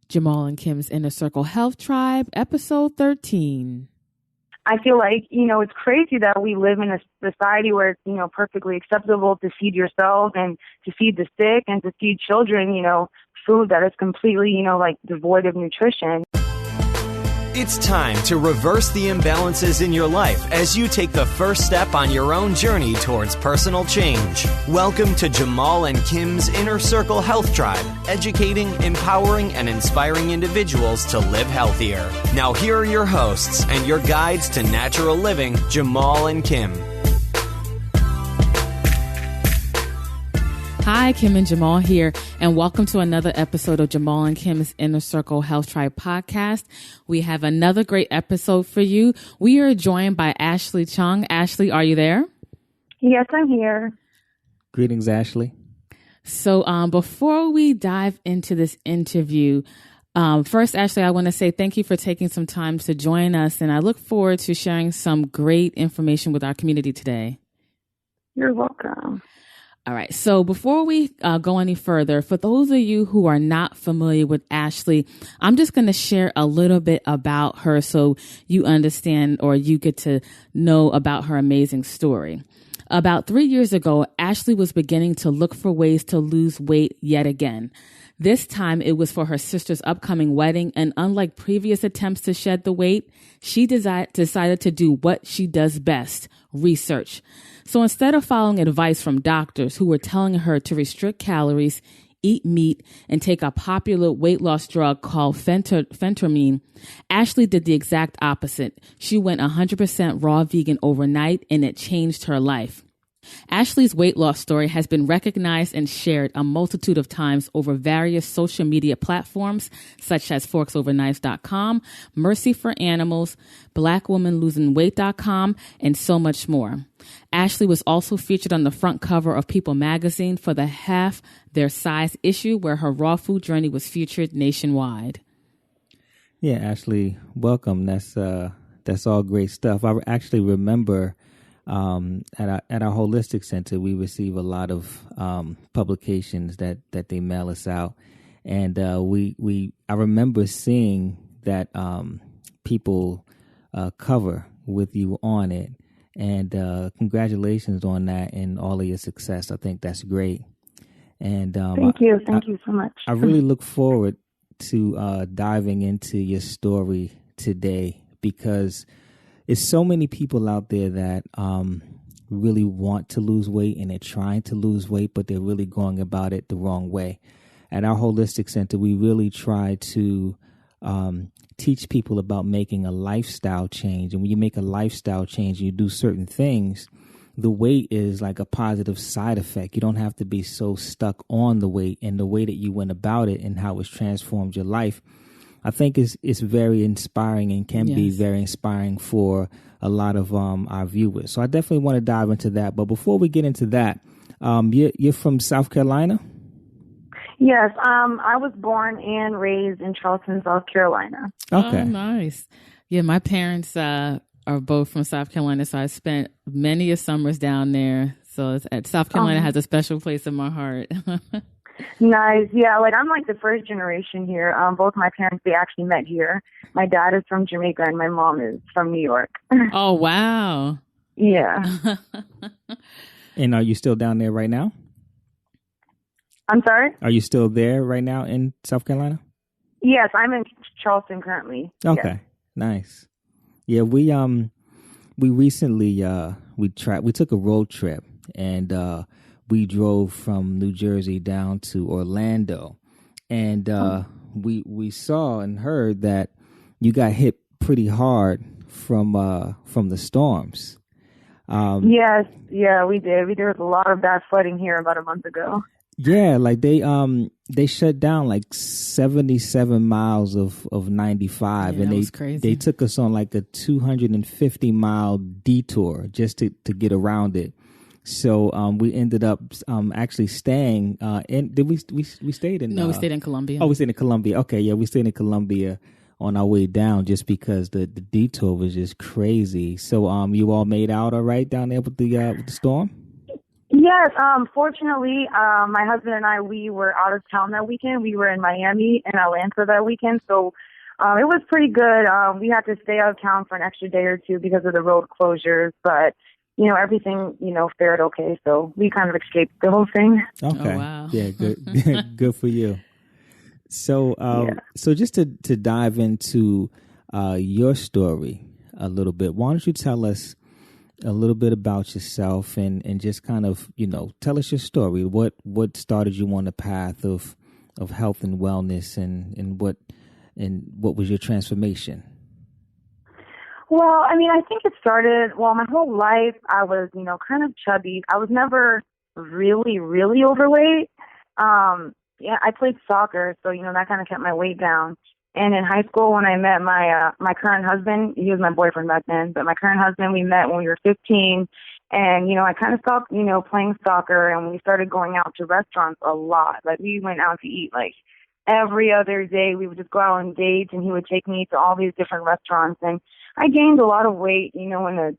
Jamal and Kim's Inner Circle Health Tribe, episode 13. I feel like, it's crazy that we live in a society where it's, perfectly acceptable to feed yourself and to feed the sick and to feed children, food that is completely, devoid of nutrition. It's time to reverse the imbalances in your life as you take the first step on your own journey towards personal change. Welcome to Jamal and Kim's Inner Circle Health Tribe, educating, empowering, and inspiring individuals to live healthier. Now here are your hosts and your guides to natural living, Jamal and Kim. Hi, Kim and Jamal here, and welcome to another episode of Jamal and Kim's Inner Circle Health Tribe podcast. We have another great episode for you. We are joined by Ashley Chong. Ashley, are you there? Yes, I'm here. Greetings, Ashley. So before we dive into this interview, first, Ashley, I want to say thank you for taking some time to join us, and I look forward to sharing some great information with our community today. You're welcome. All right. So before we go any further, for those of you who are not familiar with Ashley, I'm just going to share a little bit about her so you understand or you get to know about her amazing story. About 3 years ago, Ashley was beginning to look for ways to lose weight yet again. This time it was for her sister's upcoming wedding, and unlike previous attempts to shed the weight, she decided to do what she does best, research. So instead of following advice from doctors who were telling her to restrict calories, eat meat, and take a popular weight loss drug called phentermine, Ashley did the exact opposite. She went 100% raw vegan overnight, and it changed her life. Ashley's weight loss story has been recognized and shared a multitude of times over various social media platforms such as forksoverknives.com, Mercy for Animals, blackwomanlosingweight.com, and so much more. Ashley was also featured on the front cover of People magazine for the Half Their Size issue, where her raw food journey was featured nationwide. Yeah, Ashley, welcome. That's all great stuff. I actually remember at our holistic center, we receive a lot of publications that they mail us out, and I remember seeing that People cover with you on it, and congratulations on that and all of your success. I think that's great, and thank you so much. I really look forward to diving into your story today, because it's so many people out there that really want to lose weight, and they're trying to lose weight, but they're really going about it the wrong way. At our holistic center, we really try to teach people about making a lifestyle change. And when you make a lifestyle change, you do certain things, the weight is like a positive side effect. You don't have to be so stuck on the weight, and the way that you went about it and how it's transformed your life, I think it's very inspiring and can be very inspiring for a lot of our viewers. So I definitely want to dive into that. But before we get into that, you're from South Carolina? Yes, I was born and raised in Charleston, South Carolina. Okay. Oh, nice. Yeah, my parents are both from South Carolina, so I spent many of summers down there. So South Carolina has a special place in my heart. Nice. Yeah, I'm the first generation here. Both my parents, they actually met here. My dad is from Jamaica and my mom is from New York. Oh, wow. Yeah. And are you still down there right now? I'm sorry? Are you still there right now in South Carolina? Yes, I'm in Charleston currently. Okay. Yes. Nice. Yeah, we recently we took a road trip, and we drove from New Jersey down to Orlando, and we saw and heard that you got hit pretty hard from the storms. Yes, yeah, we did. There was a lot of bad flooding here about a month ago. Yeah, they shut down 77 miles of 95, and was crazy. They took us on a 250-mile detour just to get around it. So we ended up actually staying in. Did we stayed in? No, we stayed in Columbia. Oh, we stayed in Columbia. Okay, yeah, we stayed in Columbia on our way down, just because the detour was just crazy. So you all made out all right down there with the storm? Yes, fortunately, my husband and I, we were out of town that weekend. We were in Miami and Atlanta that weekend, so it was pretty good. We had to stay out of town for an extra day or two because of the road closures, but, everything, fared okay, so we kind of escaped the whole thing. Okay. Oh, wow. Yeah, good. Good for you. So, so just to dive into your story a little bit, why don't you tell us a little bit about yourself and just kind of, tell us your story. What started you on the path of health and wellness and what was your transformation? Well, I mean, I think it started, my whole life I was, kind of chubby. I was never really, really overweight. I played soccer, so, that kind of kept my weight down. And in high school, when I met my current husband, he was my boyfriend back then, but my current husband, we met when we were 15. And, I kind of stopped, playing soccer, and we started going out to restaurants a lot. Like, we went out to eat, like, every other day. We would just go out on dates, and he would take me to all these different restaurants. And I gained a lot of weight, in a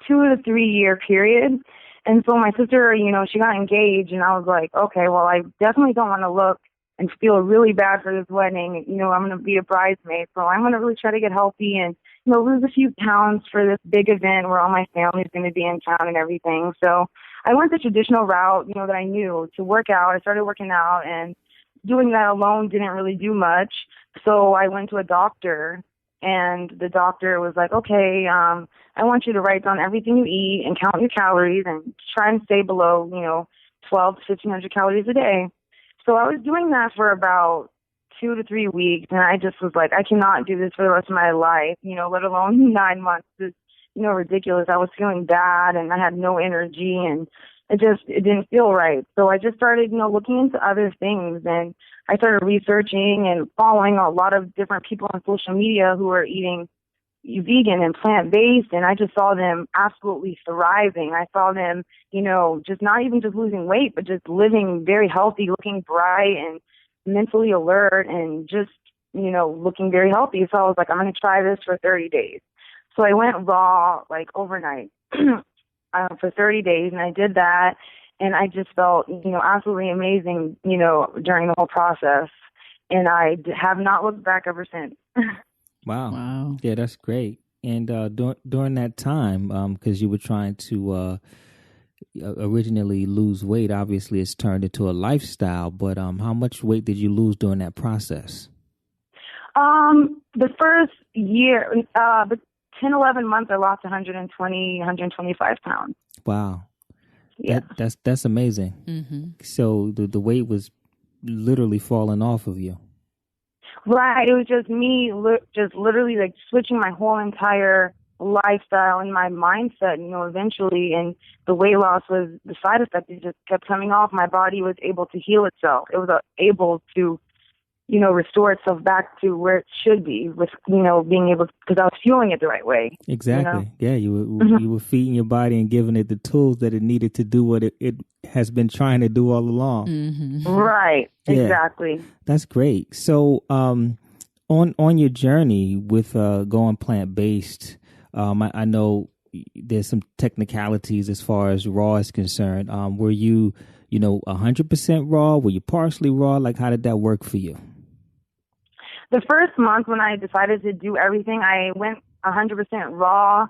2 to 3 year period. And so my sister, she got engaged, and I was like, okay, well, I definitely don't want to look and feel really bad for this wedding. I'm going to be a bridesmaid, so I'm going to really try to get healthy and, lose a few pounds for this big event where all my family's going to be in town and everything. So I went the traditional route, that I knew to work out. I started working out, and doing that alone didn't really do much. So I went to a doctor, and the doctor was like, okay, I want you to write down everything you eat and count your calories and try and stay below, 12 to 1,500 calories a day. So I was doing that for about 2 to 3 weeks, and I just was like, I cannot do this for the rest of my life, let alone 9 months. It's, ridiculous. I was feeling bad, and I had no energy, and it didn't feel right. So I just started, looking into other things, and I started researching and following a lot of different people on social media who are eating vegan and plant-based, and I just saw them absolutely thriving. I saw them, just not even just losing weight, but just living very healthy, looking bright and mentally alert, and just, looking very healthy. So I was like, I'm going to try this for 30 days. So I went raw, like, overnight for 30 days, and I did that, and I just felt, absolutely amazing, during the whole process, and I have not looked back ever since. Wow. Yeah, that's great. And during that time, because you were trying to originally lose weight, obviously it's turned into a lifestyle, but how much weight did you lose during that process? The first year, but 10, 11 months, I lost 120, 125 pounds. Wow. Yeah. That's amazing. Mm-hmm. So the weight was literally falling off of you. Right. It was just me just literally like switching my whole entire lifestyle and my mindset, eventually. And the weight loss was the side effect. It just kept coming off. My body was able to heal itself. It was able to, restore itself back to where it should be with, being able, because I was fueling it the right way. Exactly. Yeah. You were feeding your body and giving it the tools that it needed to do what it has been trying to do all along. Mm-hmm. Right. Yeah. Exactly. That's great. So, on your journey with going plant-based, I know there's some technicalities as far as raw is concerned. Were you, 100% raw? Were you partially raw? Like, how did that work for you? The first month when I decided to do everything, I went 100% raw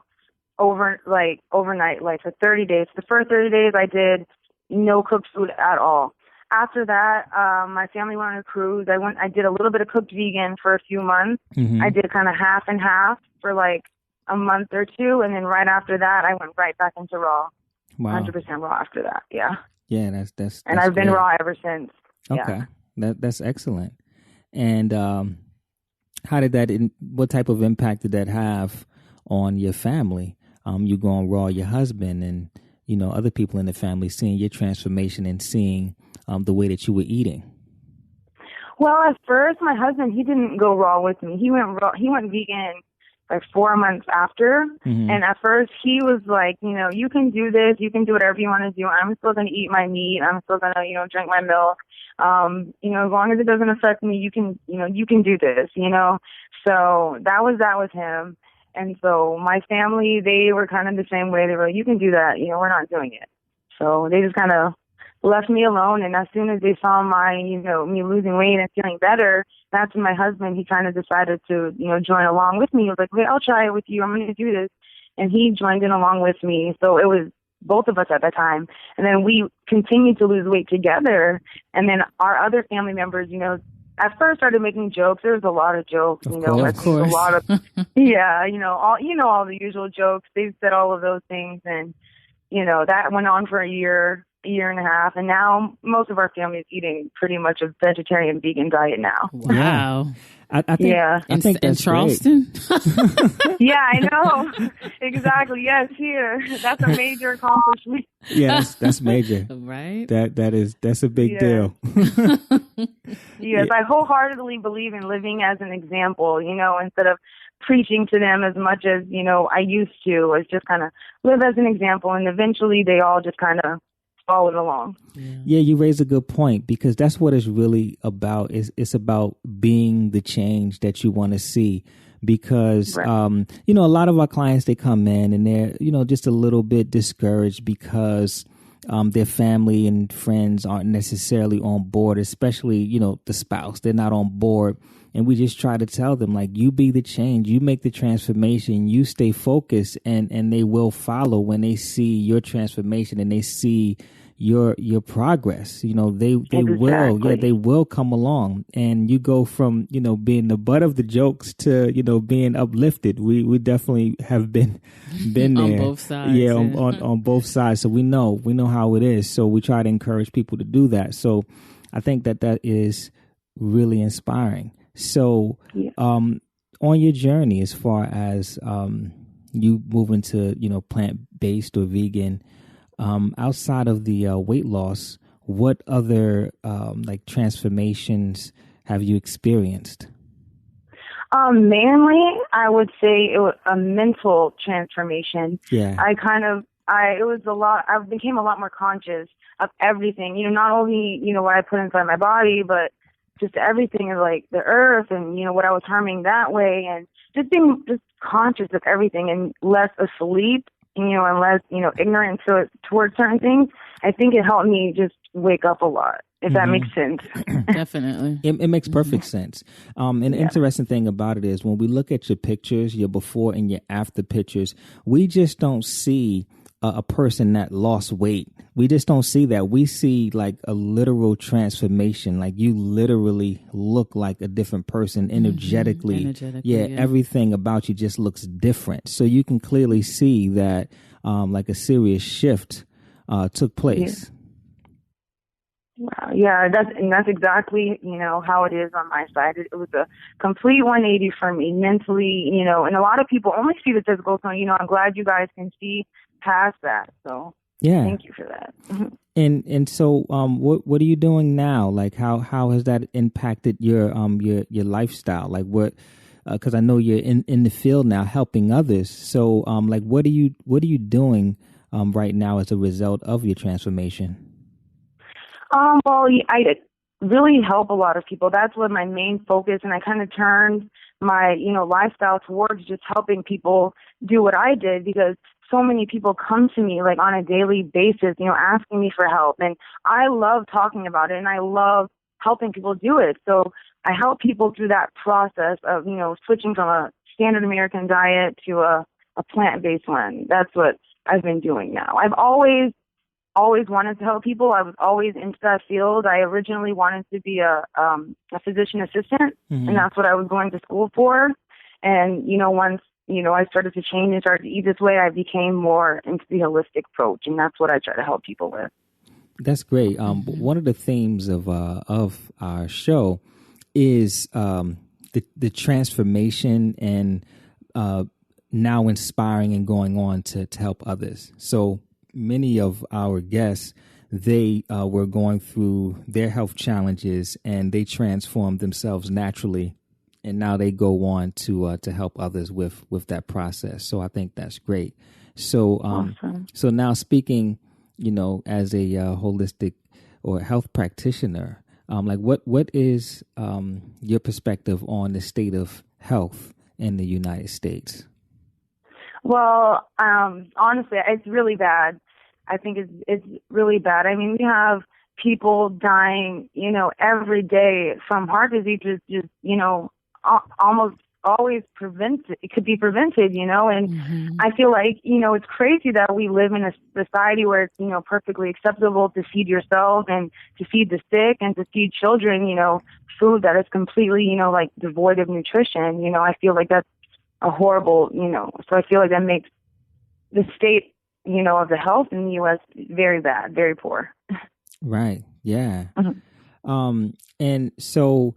overnight, like for 30 days. The first 30 days I did no cooked food at all. After that, my family went on a cruise. I did a little bit of cooked vegan for a few months. Mm-hmm. I did kind of half and half for like a month or two. And then right after that, I went right back into raw. Wow. 100% raw after that. Yeah. Yeah, that's and I've been great. raw ever since. Okay. Yeah. That's excellent. And how did what type of impact did that have on your family? You going raw, your husband and, other people in the family seeing your transformation and seeing the way that you were eating? Well, at first, my husband, he didn't go raw with me. He went vegan like 4 months after. Mm-hmm. And at first, he was like, you can do this. You can do whatever you want to do. I'm still going to eat my meat. I'm still going to, drink my milk. As long as it doesn't affect me, you can do this, So that was him. And so my family, they were kind of the same way. They were like, you can do that. We're not doing it. So they just kind of left me alone. And as soon as they saw me losing weight and feeling better, that's when my husband, he kind of decided to, join along with me. He was like, "Okay, I'll try it with you. I'm going to do this." And he joined in along with me. So it was both of us at that time. And then we continued to lose weight together. And then our other family members, at first started making jokes. There was a lot of jokes, Of course. a lot of, all the usual jokes. They said all of those things. And, that went on for a year and a half. And now most of our family is eating pretty much a vegetarian vegan diet now. Wow. I think, yeah. I think in that's Charleston? Yeah, I know. Exactly. Yes, here. That's a major accomplishment. Yes, that's major. Right? That's a big deal. Yes, I wholeheartedly believe in living as an example, instead of preaching to them as much as, I used to. It's just kind of live as an example, and eventually they all just kind of followed along. Yeah, you raise a good point, because that's what it's really about. It's about being the change that you want to see. Because, right. A lot of our clients, they come in and they're, just a little bit discouraged because their family and friends aren't necessarily on board, especially, the spouse. They're not on board. And we just try to tell them, like, you be the change, you make the transformation, you stay focused, and they will follow when they see your transformation and they see your progress. They Exactly. they will come along, and you go from, being the butt of the jokes to, being uplifted. We definitely have been there on both sides. Yeah, on both sides. So we know how it is. So we try to encourage people to do that. So I think that is really inspiring. So, on your journey, as far as you move into, plant-based or vegan, outside of the weight loss, what other transformations have you experienced? Mainly, I would say it was a mental transformation. Yeah. It was a lot. I became a lot more conscious of everything. Not only what I put inside my body, but just everything, like the earth and, what I was harming that way, and just being just conscious of everything and less asleep, and less, ignorant towards certain things. I think it helped me just wake up a lot, if that makes sense. Definitely. It makes perfect sense. The interesting thing about it is when we look at your pictures, your before and your after pictures, we just don't see a person that lost weight. We just don't see that. We see like a literal transformation. Like you literally look like a different person energetically. Yeah, everything about you just looks different. So you can clearly see that like a serious shift took place. Wow. Yeah, that's exactly, how it is on my side. It was a complete 180 for me mentally, and a lot of people only see the physical. So, I'm glad you guys can see past that. So yeah, thank you for that. And so what are you doing now? Like how has that impacted your lifestyle? Like what, because I know you're in the field now helping others. So like what are you doing right now as a result of your transformation? Well, I really help a lot of people. That's what my main focus, and I kind of turned my, lifestyle towards just helping people do what I did, because so many people come to me like on a daily basis, asking me for help, and I love talking about it, and I love helping people do it. So I help people through that process of, switching from a standard American diet to a plant-based one. That's what I've been doing now. I've always wanted to help people. I was always into that field. I originally wanted to be a physician assistant, and that's what I was going to school for. And, once, I started to change and started to eat this way, I became more into the holistic approach, and that's what I try to help people with. That's great. One of the themes of our show is the transformation and now inspiring and going on to help others. So many of our guests, they were going through their health challenges and they transformed themselves naturally, and now they go on to help others with that process. So I think that's great. So awesome. So now speaking, as a holistic or health practitioner, like what is your perspective on the state of health in the United States? Well, honestly, it's really bad. I think is really bad. I mean, we have people dying, every day from heart disease, just almost always prevented. It could be prevented, and I feel like, it's crazy that we live in a society where it's, perfectly acceptable to feed yourself and to feed the sick and to feed children, food that is completely, like devoid of nutrition. I feel like that's a horrible, so I feel like that makes the state, of the health in the U.S. very bad, very poor. Right. Yeah. And so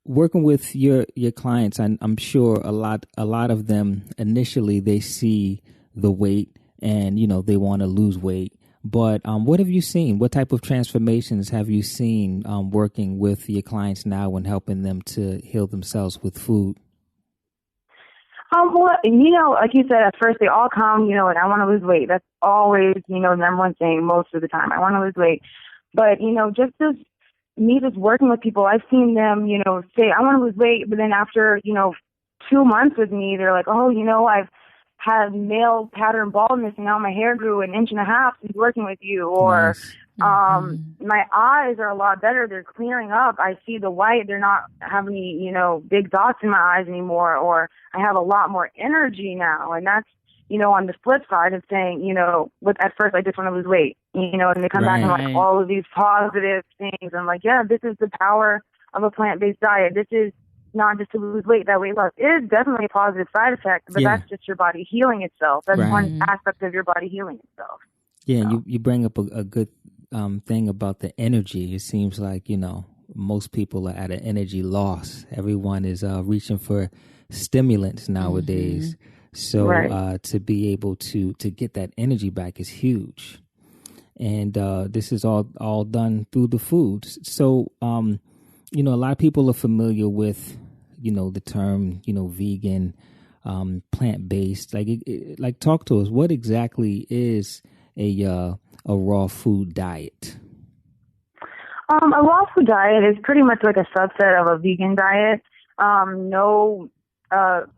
working with your clients, I'm sure a lot of them initially they see the weight and, they want to lose weight. But what have you seen? What type of transformations have you seen working with your clients now and helping them to heal themselves with food? Well, like you said, at first they all come, and I want to lose weight. That's always, the number one thing most of the time. I want to lose weight. But, just working with people, I've seen them, say, I want to lose weight. But then after, 2 months with me, they're like, oh, I've had male pattern baldness and now my hair grew 1.5 inches since working with you. Or my eyes are a lot better. They're clearing up. I see the white. They're not having any, big dots in my eyes anymore. Or I have a lot more energy now. And that's, on the flip side of saying, at first I just want to lose weight, and they come back and like all of these positive things. I'm like, yeah, this is the power of a plant-based diet. This is not just to lose weight, that weight loss is definitely a positive side effect, but that's just your body healing itself. That's one aspect of your body healing itself. Yeah, so. You bring up a good thing about the energy. It seems like, most people are at an energy loss. Everyone is reaching for stimulants nowadays. So to be able to get that energy back is huge. And this is all done through the foods. So, a lot of people are familiar with, the term, vegan, plant-based. Like talk to us. What exactly is a raw food diet? A raw food diet is pretty much like a subset of a vegan diet. No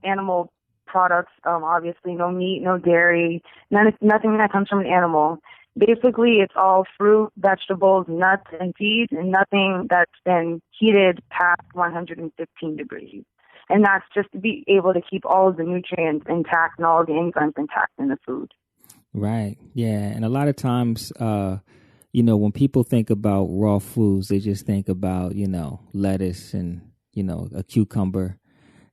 animal products, obviously, no meat, no dairy, nothing that comes from an animal. Basically, it's all fruit, vegetables, nuts, and seeds, and nothing that's been heated past 115 degrees. And that's just to be able to keep all of the nutrients intact and all of the enzymes intact in the food. Right. Yeah. And a lot of times, when people think about raw foods, they just think about, lettuce and, a cucumber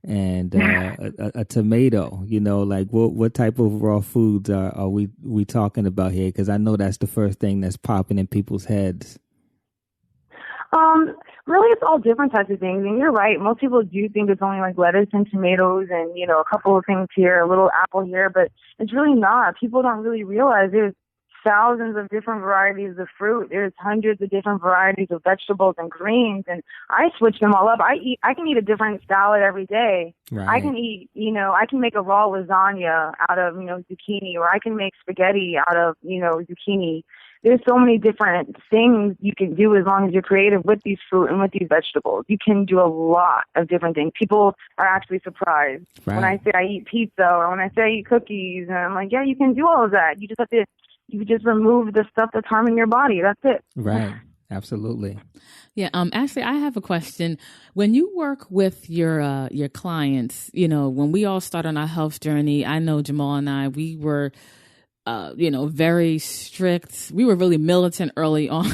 and a tomato. What type of raw foods are we talking about here? Because I know that's the first thing that's popping in people's heads. Really, it's all different types of things. And you're right. Most people do think it's only like lettuce and tomatoes and, a couple of things here, a little apple here, but it's really not. People don't really realize there's thousands of different varieties of fruit. There's hundreds of different varieties of vegetables and greens, and I switch them all up. I can eat a different salad every day. Right. I can eat, I can make a raw lasagna out of, zucchini, or I can make spaghetti out of, zucchini. There's so many different things you can do as long as you're creative with these fruit and with these vegetables. You can do a lot of different things. People are actually surprised when I say I eat pizza or when I say I eat cookies, and I'm like, yeah, you can do all of that. You just have to remove the stuff that's harming your body. That's it. Right. Absolutely. Yeah. Actually, I have a question. When you work with your clients, when we all start on our health journey, I know Jamal and I, we were, very strict. We were really militant early on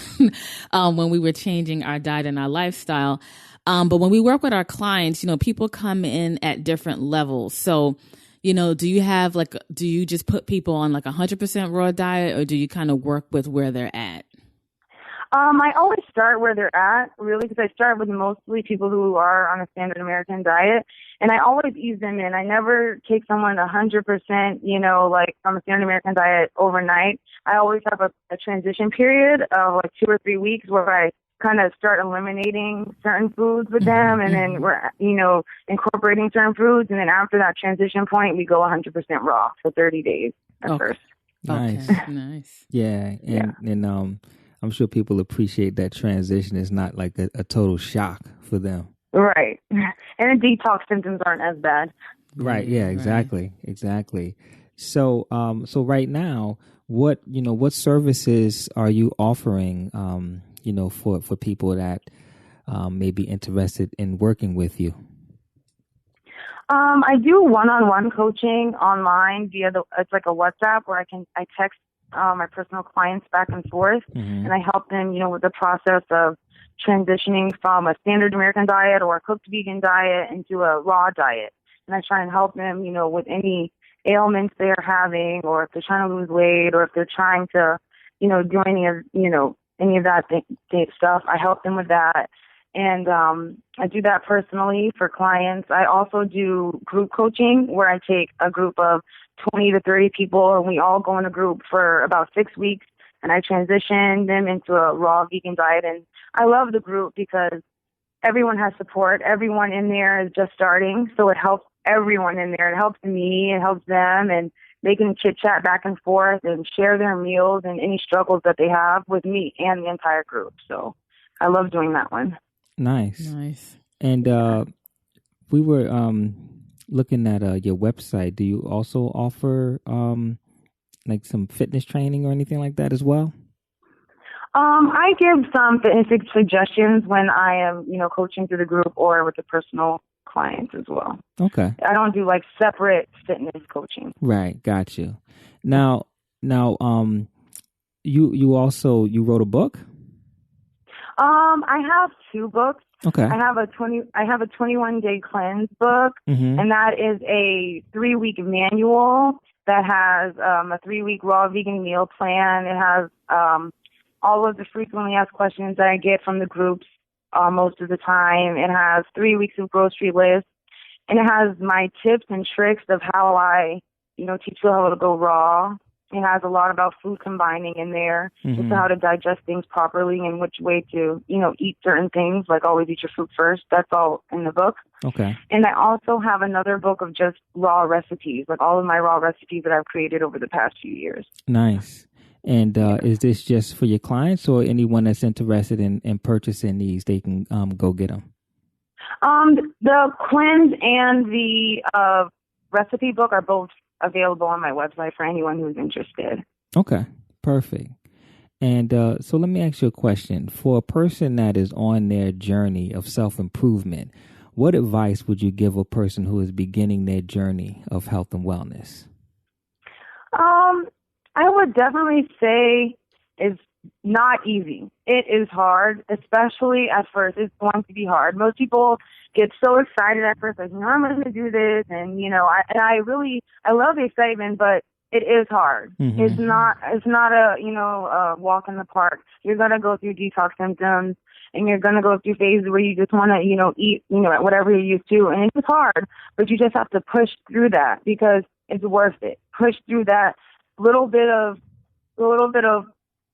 when we were changing our diet and our lifestyle. But when we work with our clients, people come in at different levels. So, do you just put people on like 100% raw diet, or do you kind of work with where they're at? I always start where they're at, really, because I start with mostly people who are on a standard American diet, and I always ease them in. I never take someone 100%, like from a standard American diet overnight. I always have a transition period of like 2 or 3 weeks where I kind of start eliminating certain foods with them, and then we're, incorporating certain foods, and then after that transition point, we go 100% raw for 30 days at first. Nice. Okay. Nice. Yeah. And I'm sure people appreciate that transition. It's not like a total shock for them. Right. And the detox symptoms aren't as bad. Right. Yeah, exactly. Right. Exactly. So, so right now, what services are you offering, for people that may be interested in working with you? I do one-on-one coaching online it's like a WhatsApp where I text my personal clients back and forth, and I help them, with the process of transitioning from a standard American diet or a cooked vegan diet into a raw diet. And I try and help them, with any ailments they're having, or if they're trying to lose weight, or if they're trying to, do any of that stuff. I help them with that. And I do that personally for clients. I also do group coaching where I take a group of 20 to 30 people, and we all go in a group for about 6 weeks, and I transition them into a raw vegan diet. And I love the group because everyone has support. Everyone in there is just starting, so it helps everyone in there. It helps me, it helps them, and they can chit-chat back and forth and share their meals and any struggles that they have with me and the entire group. So I love doing that one. Nice. And we were looking at your website. Do you also offer like some fitness training or anything like that as well? I give some fitness suggestions when I am, coaching through the group or with the personal clients as well. Okay. I don't do like separate fitness coaching. Right. Got you. Now, you also wrote a book? I have 2 books. Okay. I have a 21-day cleanse book, and that is a 3-week manual that has a 3-week raw vegan meal plan. It has all of the frequently asked questions that I get from the groups most of the time. It has 3 weeks of grocery lists, and it has my tips and tricks of how I, teach you how to go raw. It has a lot about food combining in there, just how to digest things properly and which way to, eat certain things, like always eat your food first. That's all in the book. Okay. And I also have another book of just raw recipes, like all of my raw recipes that I've created over the past few years. Nice. And is this just for your clients or anyone that's interested in purchasing these, they can go get them? The cleanse and the recipe book are both available on my website for anyone who's interested. Okay, perfect. And so let me ask you a question. For a person that is on their journey of self-improvement, what advice would you give a person who is beginning their journey of health and wellness? I would definitely say it's not easy. It is hard, especially at first. It's going to be hard. Most people get so excited at first, like, I'm going to do this. And, I love the excitement, but it is hard. It's not a walk in the park. You're going to go through detox symptoms, and you're going to go through phases where you just want to, eat, whatever you're used to. And it's hard, but you just have to push through that because it's worth it. Push through that little bit of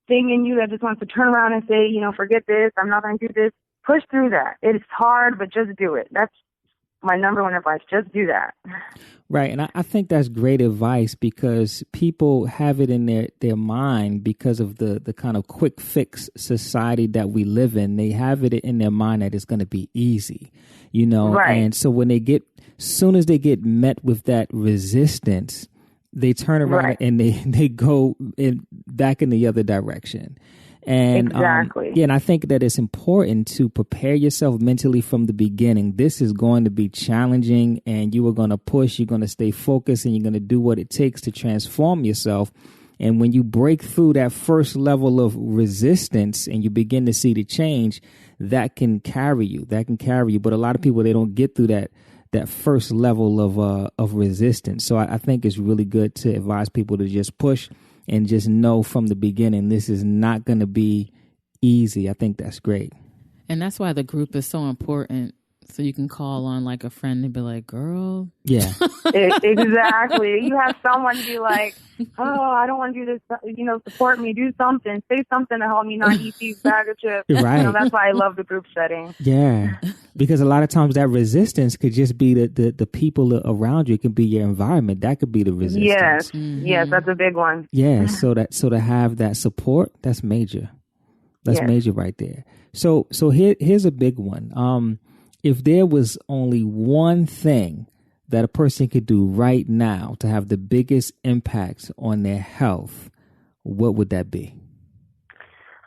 thing in you that just wants to turn around and say, forget this. I'm not going to do this. Push through that. It's hard, but just do it. That's my number one advice. Just do that. Right. And I think that's great advice because people have it in their mind because of the kind of quick fix society that we live in. They have it in their mind that it's going to be easy, Right. And so when soon as they get met with that resistance, they turn around right. and they go back in the other direction. And exactly. And I think that it's important to prepare yourself mentally from the beginning. This is going to be challenging, and you are going to push. You're going to stay focused, and you're going to do what it takes to transform yourself. And when you break through that first level of resistance and you begin to see the change, that can carry you. But a lot of people, they don't get through that first level of resistance. So I think it's really good to advise people to just push and just know from the beginning, this is not going to be easy. I think that's great. And that's why the group is so important. So you can call on like a friend and be like, girl. Yeah. Exactly. You have someone to be like, I don't want to do this, support me, do something, say something to help me not eat these bag of chips. Right. That's why I love the group setting. Yeah. Because a lot of times that resistance could just be the people around you. It could be your environment. That could be the resistance. Yes. Yes, that's a big one. Yeah. So to have that support, that's major. That's major right there. So here's a big one. If there was only one thing that a person could do right now to have the biggest impact on their health, what would that be?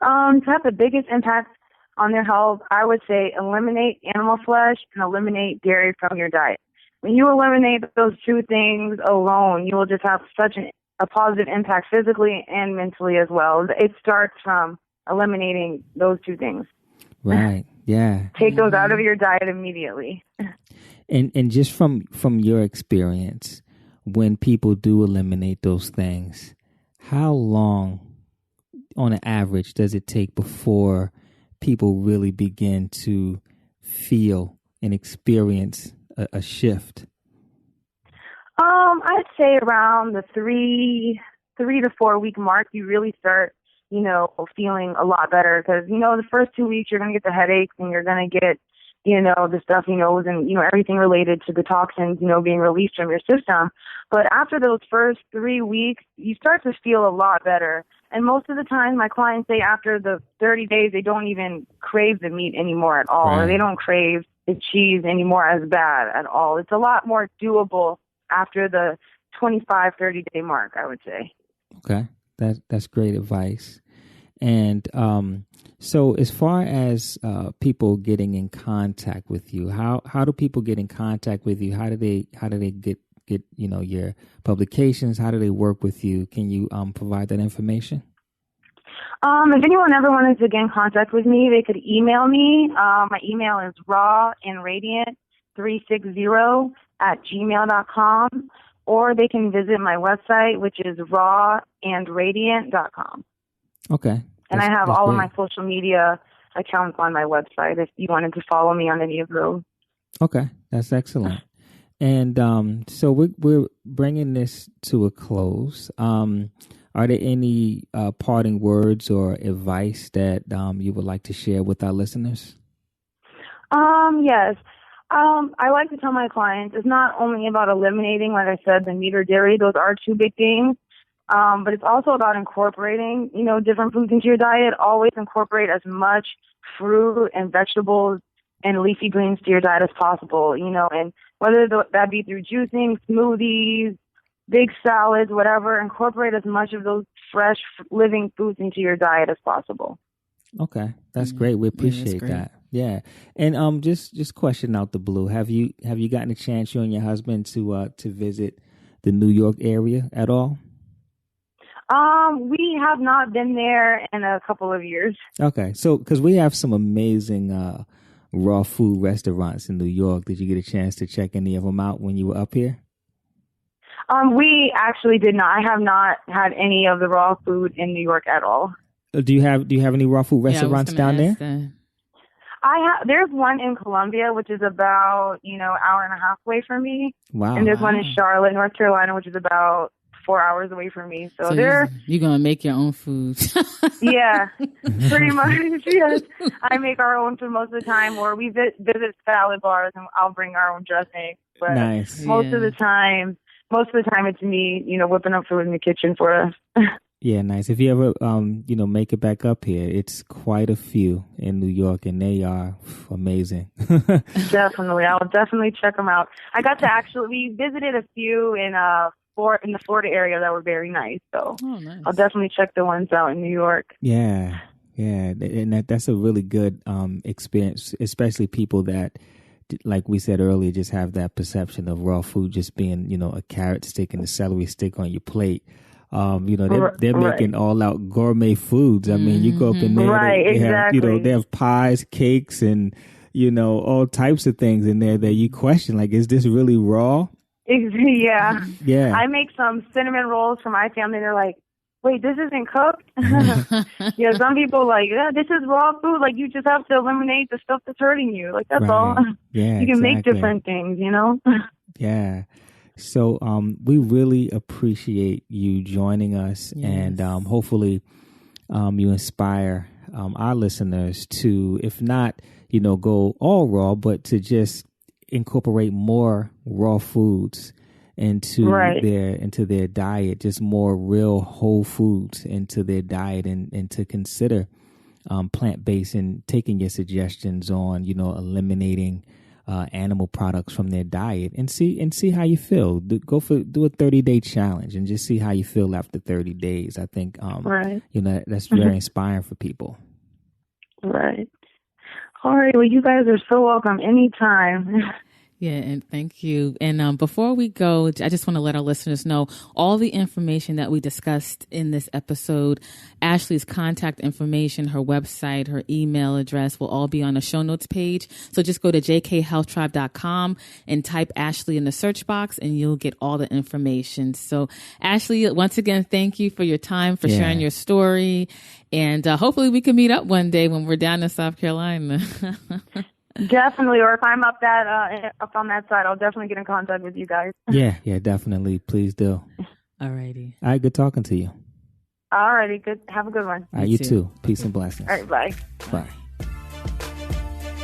To have the biggest impact on their health, I would say eliminate animal flesh and eliminate dairy from your diet. When you eliminate those two things alone, you will just have such a positive impact physically and mentally as well. It starts from eliminating those two things. Right. Yeah. Take those out of your diet immediately. And just from your experience, when people do eliminate those things, how long on an average does it take before people really begin to feel and experience a shift? I'd say around the three to 4 week mark, you really start, feeling a lot better. Because, the first 2 weeks, you're going to get the headaches and you're going to get, the stuffy nose and, everything related to the toxins, being released from your system. But after those first 3 weeks, you start to feel a lot better. And most of the time, my clients say after the 30 days, they don't even crave the meat anymore at all. Right. Or they don't crave the cheese anymore as bad at all. It's a lot more doable after the 25, 30-day mark, I would say. Okay. That's great advice. And so as far as people getting in contact with you, how do people get in contact with you? How do they get your publications? How do they work with you? Can you provide that information? If anyone ever wanted to get in contact with me, they could email me. My email is rawandradiant360@gmail.com, or they can visit my website, which is rawandradiant.com. Okay. And I have all of my social media accounts on my website if you wanted to follow me on any of those. Okay, that's excellent. And so we're bringing this to a close. Are there any parting words or advice that you would like to share with our listeners? Yes. I like to tell my clients it's not only about eliminating, like I said, the meat or dairy. Those are two big things. But it's also about incorporating, different foods into your diet. Always incorporate as much fruit and vegetables and leafy greens to your diet as possible, and whether that be through juicing, smoothies, big salads, whatever, incorporate as much of those fresh living foods into your diet as possible. Okay. That's great. We appreciate that. Yeah. And just question out the blue. Have you gotten a chance, you and your husband, to visit the New York area at all? We have not been there in a couple of years. Okay. So, because we have some amazing raw food restaurants in New York. Did you get a chance to check any of them out when you were up here? We actually did not. I have not had any of the raw food in New York at all. Do you have any raw food restaurants down there? There's one in Columbia, which is about, hour and a half away from me. Wow. And there's one in Charlotte, North Carolina, which is about 4 hours away from me. So you're going to make your own food. Yeah, pretty much. Yes. I make our own food most of the time, or we visit salad bars and I'll bring our own dressing. But nice. Most of the time it's me, whipping up food in the kitchen for us. Yeah, nice. If you ever, make it back up here, it's quite a few in New York, and they are amazing. Definitely. I'll definitely check them out. I got to we visited a few in the Florida area that were very nice. So nice. I'll definitely check the ones out in New York. Yeah. And that's a really good experience, especially people that, like we said earlier, just have that perception of raw food just being, a carrot stick and a celery stick on your plate. They're making all out gourmet foods. I mean, you go up in there, right, exactly. They have pies, cakes, and, all types of things in there that you question, like, is this really raw? Yeah. Yeah. I make some cinnamon rolls for my family. They're like, wait, this isn't cooked? Yeah, some people this is raw food. Like, you just have to eliminate the stuff that's hurting you. Like, that's all. Yeah, you can make different things, Yeah. So we really appreciate you joining us, and hopefully you inspire our listeners to, if not, go all raw, but to just incorporate more raw foods into their diet, just more real whole foods into their diet, and to consider plant-based, and taking your suggestions on, eliminating animal products from their diet and see how you feel. Do a 30-day challenge and just see how you feel after 30 days. I think right. That's very inspiring for people. Right. All right. Well, you guys are so welcome anytime. Yeah, and thank you. And before we go, I just want to let our listeners know all the information that we discussed in this episode. Ashley's contact information, her website, her email address will all be on the show notes page. So just go to jkhealthtribe.com and type Ashley in the search box and you'll get all the information. So Ashley, once again, thank you for your time, for sharing your story. And hopefully we can meet up one day when we're down in South Carolina. Definitely, or if I'm up on that side, I'll definitely get in contact with you guys. Yeah, definitely. Please do. All righty. All right, good talking to you. All righty, good. Have a good one. All right, you too. Peace and blessings. All right, bye. Bye.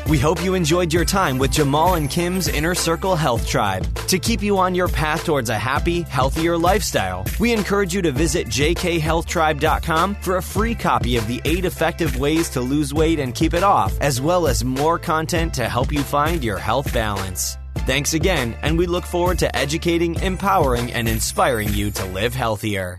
We hope you enjoyed your time with Jamal and Kim's Inner Circle Health Tribe. To keep you on your path towards a happy, healthier lifestyle, we encourage you to visit jkhealthtribe.com for a free copy of the 8 effective ways to lose weight and keep it off, as well as more content to help you find your health balance. Thanks again, and we look forward to educating, empowering, and inspiring you to live healthier.